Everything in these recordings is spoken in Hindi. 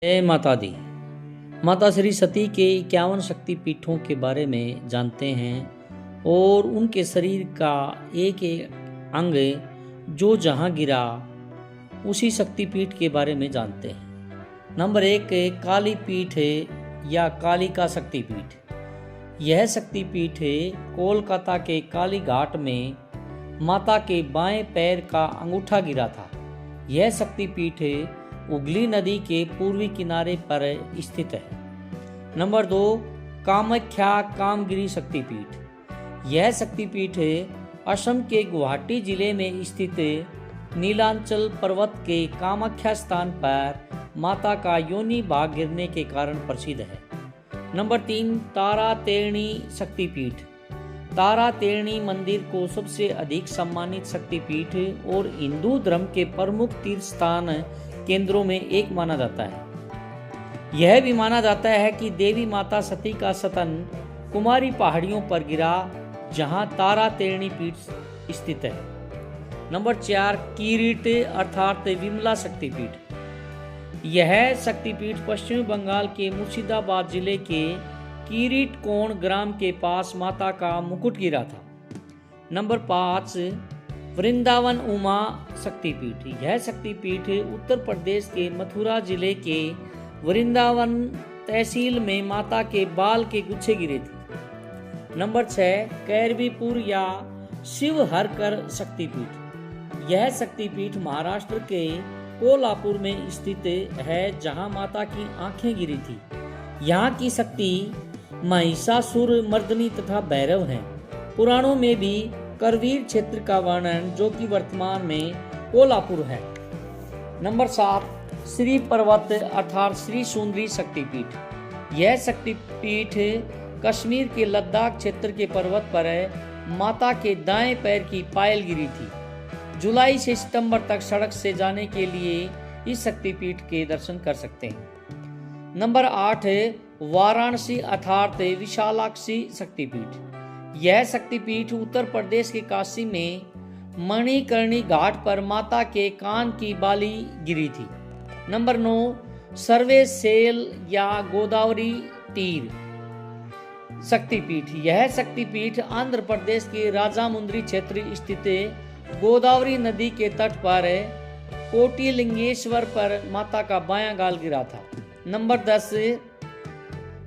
जय माता दी। माता श्री सती के 51 शक्तिपीठों के बारे में जानते हैं और उनके शरीर का एक एक अंग जो जहाँ गिरा उसी शक्तिपीठ के बारे में जानते हैं। नंबर 1, काली पीठ या कालिका शक्तिपीठ। यह शक्तिपीठ कोलकाता के काली घाट में माता के बाएं पैर का अंगूठा गिरा था। यह शक्तिपीठ हुगली नदी के पूर्वी किनारे पर स्थित है। नंबर 2, कामाख्या कामगिरी शक्तिपीठ। यह शक्तिपीठ असम के गुवाहाटी जिले में स्थित नीलांचल पर्वत के कामाख्या स्थान पर माता का योनि भाग गिरने के कारण प्रसिद्ध है। नंबर 3, तारा तेरणी शक्तिपीठ। तारा तेरणी मंदिर को सबसे अधिक सम्मानित शक्तिपीठ और हिंदू धर्म के प्रमुख तीर्थ स्थान केंद्रों में एक माना जाता है। यह भी माना जाता है कि देवी माता सती का सतन कुमारी पहाड़ियों पर गिरा, जहां तारा तेरणी पीठ स्थित है। नंबर 4, किरीट अर्थात विमला शक्तिपीठ। यह शक्तिपीठ पश्चिम बंगाल के मुर्शिदाबाद जिले के किरीट कोण ग्राम के पास माता का मुकुट गिरा था। नंबर 5, वृंदावन उमा शक्तिपीठ। यह शक्तिपीठ उत्तर प्रदेश के मथुरा जिले के वृंदावन तहसील में माता के बाल के गुच्छे गिरे थे। नंबर 6, कैरवीपुर या शिवहरकर शक्तिपीठ। यह शक्तिपीठ महाराष्ट्र के कोल्हापुर में स्थित है, जहां माता की आंखें गिरी थी। यहाँ की शक्ति महिषासुर मर्दनी तथा भैरव हैं। पुराणों में भी करवीर क्षेत्र का वर्णन, जो कि वर्तमान में कोल्हापुर है। नंबर 7, श्री पर्वत अर्थात श्री सुंदरी शक्तिपीठ। यह शक्तिपीठ कश्मीर के लद्दाख क्षेत्र के पर्वत पर माता के दाएं पैर की पायल गिरी थी। जुलाई से सितंबर तक सड़क से जाने के लिए इस शक्तिपीठ के दर्शन कर सकते हैं। नंबर 8, वाराणसी अर्थात विशालाक्षी शक्तिपीठ। यह शक्तिपीठ उत्तर प्रदेश के काशी में मणिकर्णी घाट पर माता के कान की बाली गिरी थी। नंबर 9, सर्वेसेल या गोदावरी तीर शक्तिपीठ। यह शक्तिपीठ आंध्र प्रदेश के राजामुंद्री क्षेत्र स्थित गोदावरी नदी के तट पर कोटिलिंगेश्वर पर माता का बायां गाल गिरा था। नंबर 10,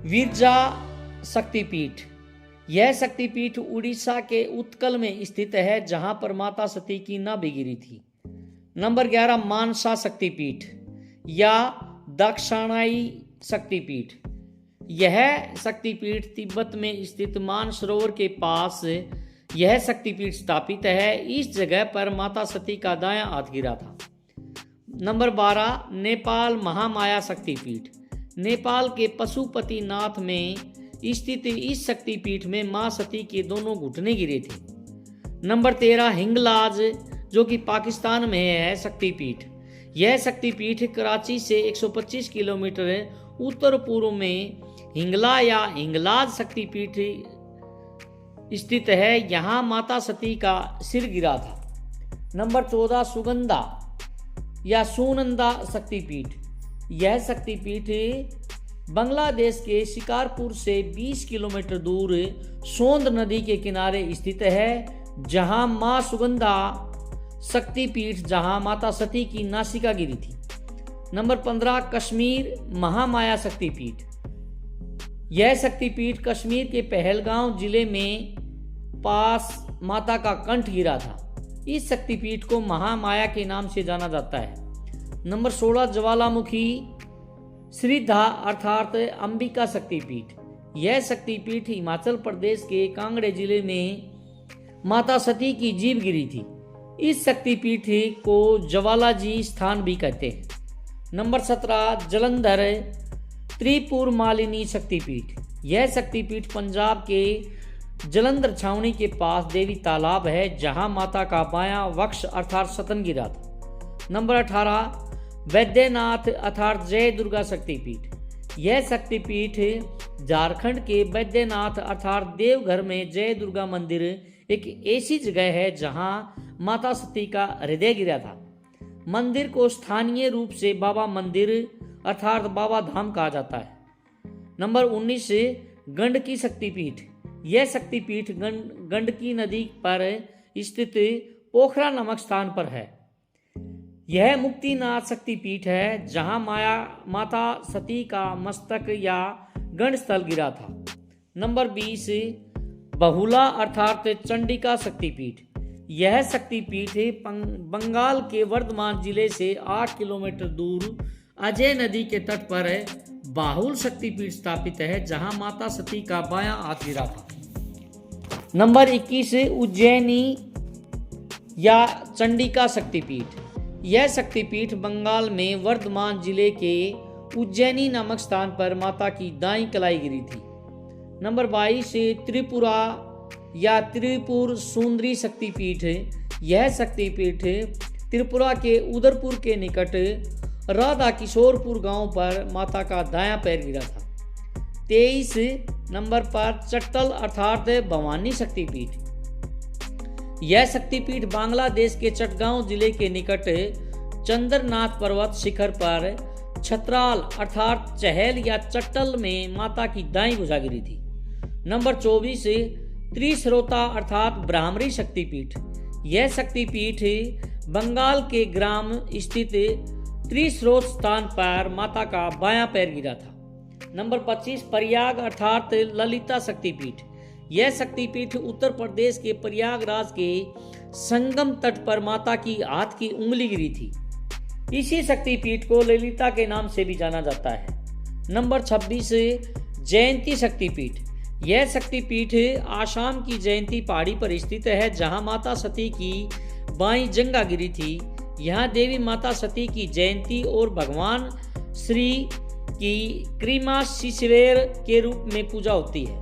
विरजा शक्तिपीठ। यह शक्तिपीठ उड़ीसा के उत्कल में स्थित है, जहां पर माता सती की नाभि गिरी थी। नंबर 11, मानसा शक्तिपीठ या दक्षिणाई शक्तिपीठ। यह शक्तिपीठ तिब्बत में स्थित मानसरोवर के पास यह शक्तिपीठ स्थापित है। इस जगह पर माता सती का दायां हाथ गिरा था। नंबर 12, नेपाल महामाया शक्तिपीठ। नेपाल के पशुपतिनाथ में स्थित इस शक्तिपीठ में मां सती के दोनों घुटने गिरे थे। नंबर 13, हिंगलाज, जो कि पाकिस्तान में है शक्तिपीठ। यह शक्तिपीठ कराची से 125 किलोमीटर उत्तर पूर्व में हिंगला या हिंगलाज शक्तिपीठ स्थित है। यहाँ माता सती का सिर गिरा था। नंबर 14, सुगंधा या सुनंदा शक्तिपीठ। यह शक्तिपीठ बांग्लादेश के शिकारपुर से 20 किलोमीटर दूर सोंद नदी के किनारे स्थित है, जहां मां सुगंधा शक्तिपीठ, जहां माता सती की नासिका गिरी थी। नंबर 15, कश्मीर महामाया शक्तिपीठ। यह शक्तिपीठ कश्मीर के पहलगांव जिले में पास माता का कंठ गिरा था। इस शक्तिपीठ को महामाया के नाम से जाना जाता है। नंबर 16, ज्वालामुखी श्रीधा अर्थात अंबिका शक्तिपीठ। यह शक्तिपीठ हिमाचल प्रदेश के कांगड़े जिले में माता सती की जीभ गिरी थी। इस शक्तिपीठ को ज्वालाजी स्थान भी कहते हैं। नंबर 17, जलंधर त्रिपुर मालिनी शक्तिपीठ। यह शक्तिपीठ पंजाब के जलंधर छावनी के पास देवी तालाब है, जहां माता का बायां वक्ष अर्थात सतन गिरा था। नंबर 18, वैद्यनाथ अर्थात जय दुर्गा शक्तिपीठ। यह शक्तिपीठ झारखंड के वैद्यनाथ अर्थात देवघर में जय दुर्गा मंदिर एक ऐसी जगह है, जहां माता सती का हृदय गिरा था। मंदिर को स्थानीय रूप से बाबा मंदिर अर्थात बाबा धाम कहा जाता है। नंबर 19 गंडकी शक्तिपीठ। यह शक्तिपीठ गंडकी नदी पर स्थित पोखरा नामक स्थान पर है। यह मुक्तिनाथ शक्तिपीठ है जहां माता सती का मस्तक या गंड स्थल गिरा था। नंबर 20 बहुला अर्थात चंडिका शक्तिपीठ। यह शक्तिपीठ बंगाल के वर्धमान जिले से 8 किलोमीटर दूर अजय नदी के तट पर बाहुल शक्तिपीठ स्थापित है जहां माता सती का बायां हाथ गिरा था। नंबर 21 उज्जैनी या चंडिका शक्तिपीठ। यह शक्तिपीठ बंगाल में वर्धमान जिले के उज्जैनी नामक स्थान पर माता की दाईं कलाई गिरी थी। नंबर 22 त्रिपुरा या त्रिपुर सुंदरी शक्तिपीठ। यह शक्तिपीठ त्रिपुरा के उदयपुर के निकट राधा किशोरपुर गांव पर माता का दायां पैर गिरा था। 23 नंबर पर चट्टल अर्थात भवानी शक्तिपीठ। यह शक्तिपीठ बांग्लादेश के चटगांव जिले के निकट चंद्रनाथ पर्वत शिखर पर छत्राल अर्थात चहल या चट्टल में माता की दाईं भुजा गिरी थी। नंबर 24 त्रिस्रोता अर्थात ब्राह्मणी शक्तिपीठ। यह शक्तिपीठ बंगाल के ग्राम स्थित त्रिस्रोत स्थान पर माता का बायां पैर गिरा था। नंबर 25 प्रयाग अर्थात ललिता शक्तिपीठ। यह शक्तिपीठ उत्तर प्रदेश के प्रयागराज के संगम तट पर माता की हाथ की उंगली गिरी थी। इसी शक्तिपीठ को ललिता के नाम से भी जाना जाता है। नंबर 26 जयंती शक्तिपीठ। यह शक्तिपीठ आसाम की जयंती पहाड़ी पर स्थित है जहां माता सती की बाईं जंघा गिरी थी। यहाँ देवी माता सती की जयंती और भगवान श्री की क्रीमा शिशवेर के रूप में पूजा होती है।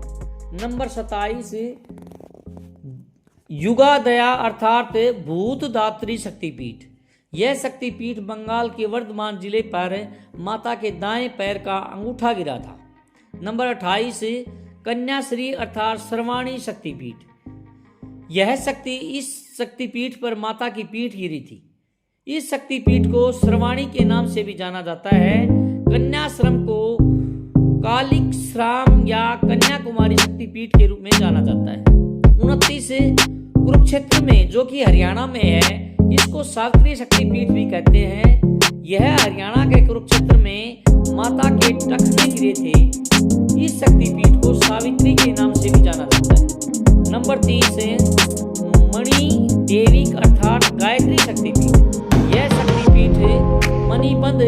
नंबर 27 युगादया अर्थात भूतदात्री शक्तिपीठ। यह शक्तिपीठ बंगाल के वर्धमान जिले पर माता के दाएं पैर का अंगूठा गिरा था। नंबर 28 कन्याश्री अर्थात सर्वाणी शक्तिपीठ। इस शक्तिपीठ पर माता की पीठ गिरी थी। इस शक्तिपीठ को सर्वाणी के नाम से भी जाना जाता है। कन्याश्रम को कालिक श्राम या कन्याकुमारी शक्तिपीठ के रूप में जाना जाता है। 29 कुरुक्षेत्र में जो कि हरियाणा में है, इसको सावित्री शक्तिपीठ भी कहते हैं। यह हरियाणा के कुरुक्षेत्र में माता के टखने गिरे थे। इस शक्तिपीठ को सावित्री के नाम से भी जाना जाता है। नंबर 30 मणि देवी अर्थात गायत्री शक्तिपीठ। यह शक्तिपीठ मणिबंध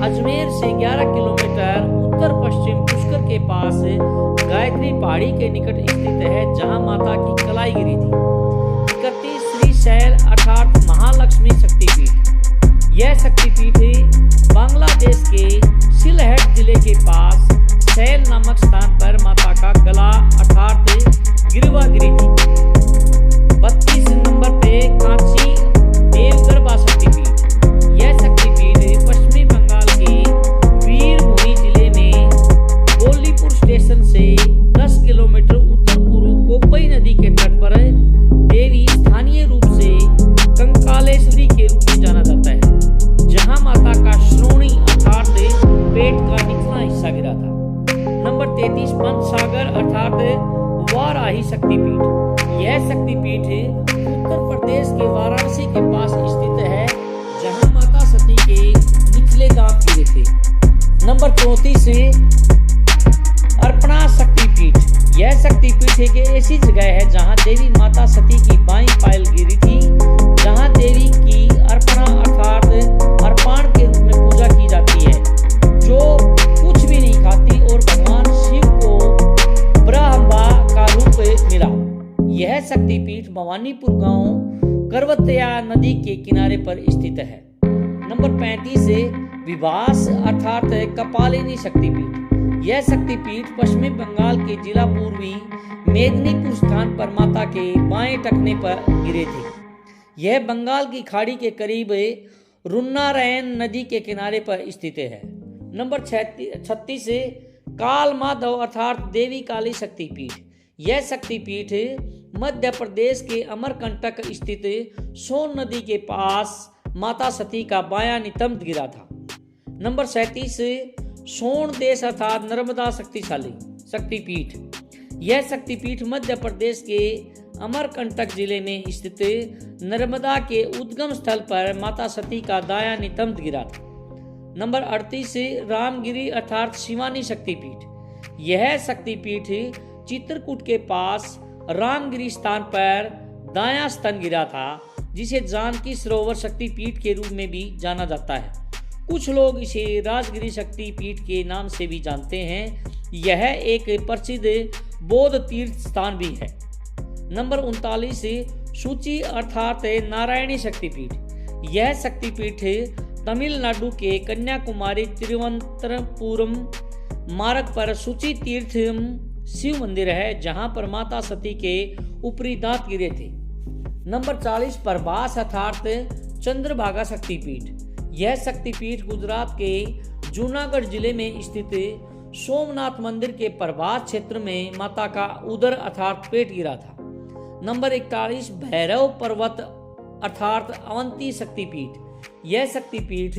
अजमेर से 11 किलोमीटर उत्तर पश्चिम पुष्कर के पास गायत्री पहाड़ी के निकट स्थित है जहां माता की कलाई गिरी थी। 31 श्रीशैल अर्थात महालक्ष्मी शक्तिपीठ। यह शक्तिपीठ बांग्लादेश के सिलहट जिले के पास शैल नामक स्थान पर माता का गला अर्थात गिरवा गिरी थी। 32 नंबर पे कांची देवगर्भा शक्तिपीठ। यह शक्तिपीठ पश्चिमी बंगाल के वीरभूमि जिले में गोलीपुर स्टेशन से 10 किलोमीटर उत्तर पूर्व कोपई नदी के तट पर देवी स्थानीय रूप से कंकालेश्वरी के रूप में जाना जाता है जहां माता का श्रोणी अर्थात पेट का निचला हिस्सा गिरा था। नंबर 33 पंचसागर अर्थात वाराही शक्तिपीठ। यह शक्तिपीठ उत्तर प्रदेश के वाराणसी के पास स्थित है जहां माता सती के निचले दांत गिरे थे। नंबर 34 अर्पणा शक्तिपीठ। यह शक्तिपीठ एक ऐसी जगह है जहां देवी माता सती की बाईं पायल गिरी थी, जहां देवी की अर्पणा अर्थात अर्पण के रूप में पूजा की जाती है, जो कुछ भी नहीं खाती और भगवान शिव को ब्रह्मा का रूप मिला। यह शक्तिपीठ भवानीपुर गांव करवतया नदी के किनारे पर स्थित है। नंबर 35 विभास अर्थात कपालिनी शक्तिपीठ। यह शक्तिपीठ पश्चिमी बंगाल के जिला पूर्वी मेदिनीपुर स्थान पर माता के बाएं टखने पर गिरे थे। यह बंगाल की खाड़ी के करीब रुन्नारायण नदी के किनारे पर स्थित है। नंबर 36 काल माधव अर्थात देवी काली शक्तिपीठ। यह शक्तिपीठ मध्य प्रदेश के अमरकंटक स्थित सोन नदी के पास माता सती का बायां नितंब गिरा था। नंबर 37 सोन देश अर्थात नर्मदा शक्तिपीठ। यह शक्तिपीठ मध्य प्रदेश के अमरकंटक जिले में स्थित नर्मदा के उद्गम स्थल पर माता सती का दायां नितंब गिरा था। नंबर 38 रामगिरी अर्थात शिवानी शक्तिपीठ। यह शक्तिपीठ चित्रकूट के पास रामगिरी स्थान पर दायां स्तन गिरा था, जिसे जानकी सरोवर शक्तिपीठ के रूप में भी जाना जाता है। कुछ लोग इसे राजगिरी शक्तिपीठ के नाम से भी जानते हैं। यह एक प्रसिद्ध बौद्ध तीर्थ स्थान भी है। नंबर 39 सूची अर्थात नारायणी शक्तिपीठ। यह शक्तिपीठ तमिलनाडु के कन्याकुमारी तिरुवनंतपुरम मार्ग पर सूची तीर्थ शिव मंदिर है, जहां पर माता सती के ऊपरी दांत गिरे थे। नंबर 40 प्रभास अर्थात चंद्रभागा शक्तिपीठ। यह शक्तिपीठ गुजरात के जूनागढ़ जिले में स्थित सोमनाथ मंदिर के प्रभास क्षेत्र में माता का उदर अर्थात पेट गिरा था। नंबर 41 भैरव पर्वत अर्थात अवंती शक्तिपीठ। यह शक्तिपीठ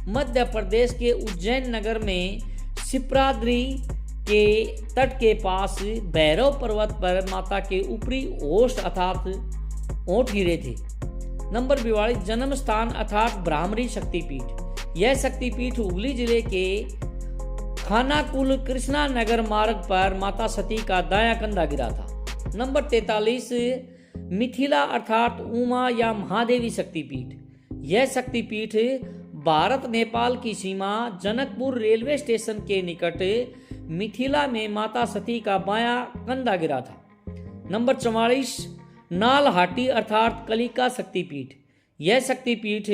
मध्य प्रदेश के उज्जैन नगर में शिप्राद्रि के तट के पास भैरव पर्वत पर माता के ऊपरी ओष्ठ अर्थात ओंठ गिरे थे। नंबर 42 जन्म स्थान अर्थात ब्राह्मणी शक्तिपीठ। यह शक्तिपीठ हुगली जिले के खानाकुल कृष्णा नगर मार्ग पर माता सती का दायां कंधा गिरा था। नंबर 43 मिथिला अर्थात उमा या महादेवी शक्तिपीठ। यह शक्तिपीठ भारत नेपाल की सीमा जनकपुर रेलवे स्टेशन के निकट मिथिला में माता सती का बायां कंधा गिरा था। नंबर 44 नालहाटी अर्थात कलिका शक्तिपीठ। यह शक्तिपीठ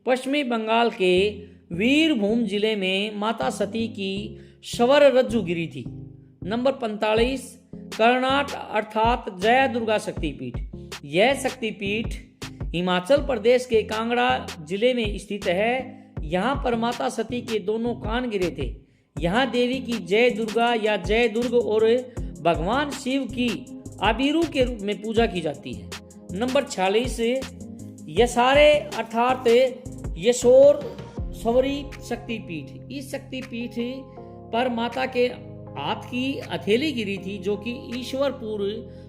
पश्चिमी बंगाल के वीरभूम जिले में माता सती की शवर रज्जु गिरी थी। नंबर 45 कर्नाट अर्थात जय दुर्गा शक्तिपीठ। यह शक्तिपीठ हिमाचल प्रदेश के कांगड़ा जिले में स्थित है। यहाँ पर माता सती के दोनों कान गिरे थे। यहाँ देवी की जय दुर्गा या जय दुर्ग और भगवान शिव की आबिरू के रूप में पूजा की जाती है। नंबर 46 यसारे अर्थात यशोर सवरी शक्तिपीठ। इस शक्तिपीठ पर माता के हाथ की हथेली गिरी थी, जो कि ईश्वरपुर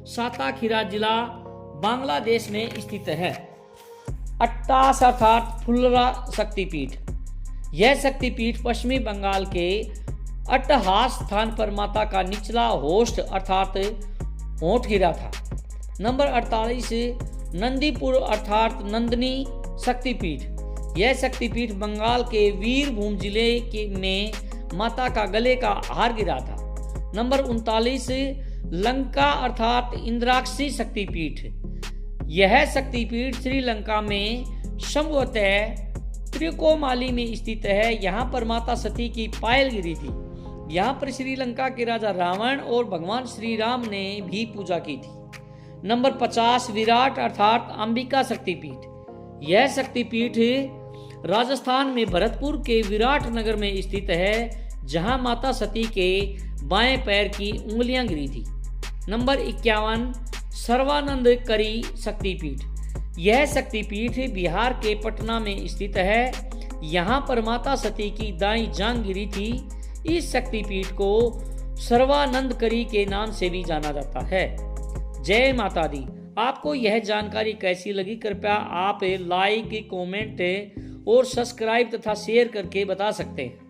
साताखीरा जिला बांग्लादेश में स्थित है। 28 अर्थात फुल्लरा शक्तिपीठ। यह शक्तिपीठ पश्चिमी बंगाल के अट्टहास स्थान पर माता का निचला होस्ट अर्थात होंठ गिरा था। नंबर 48 नंदीपुर अर्थात नंदनी शक्तिपीठ। यह शक्तिपीठ बंगाल के वीरभूम जिले में माता का गले का हार गिरा था। नंबर 39 लंका अर्थात इंद्राक्षी शक्तिपीठ। यह शक्तिपीठ श्रीलंका में संभवतः त्रिकोमाली में स्थित है। यहाँ पर माता सती की पायल गिरी थी। यहाँ पर श्रीलंका के राजा रावण और भगवान श्री राम ने भी पूजा की थी। नंबर 50 विराट अर्थात अंबिका शक्तिपीठ। यह शक्तिपीठ राजस्थान में भरतपुर के विराट नगर में स्थित है, जहां माता सती के बाएं पैर की उंगलियां गिरी थी। नंबर 51 सर्वानंद करी शक्तिपीठ। यह शक्तिपीठ बिहार के पटना में स्थित है। यहाँ पर माता सती की दाईं जांघ गिरी थी। इस शक्तिपीठ को सर्वानंद करी के नाम से भी जाना जाता है। जय माता दी। आपको यह जानकारी कैसी लगी, कृपया आप लाइक, कमेंट और सब्सक्राइब तथा शेयर करके बता सकते हैं।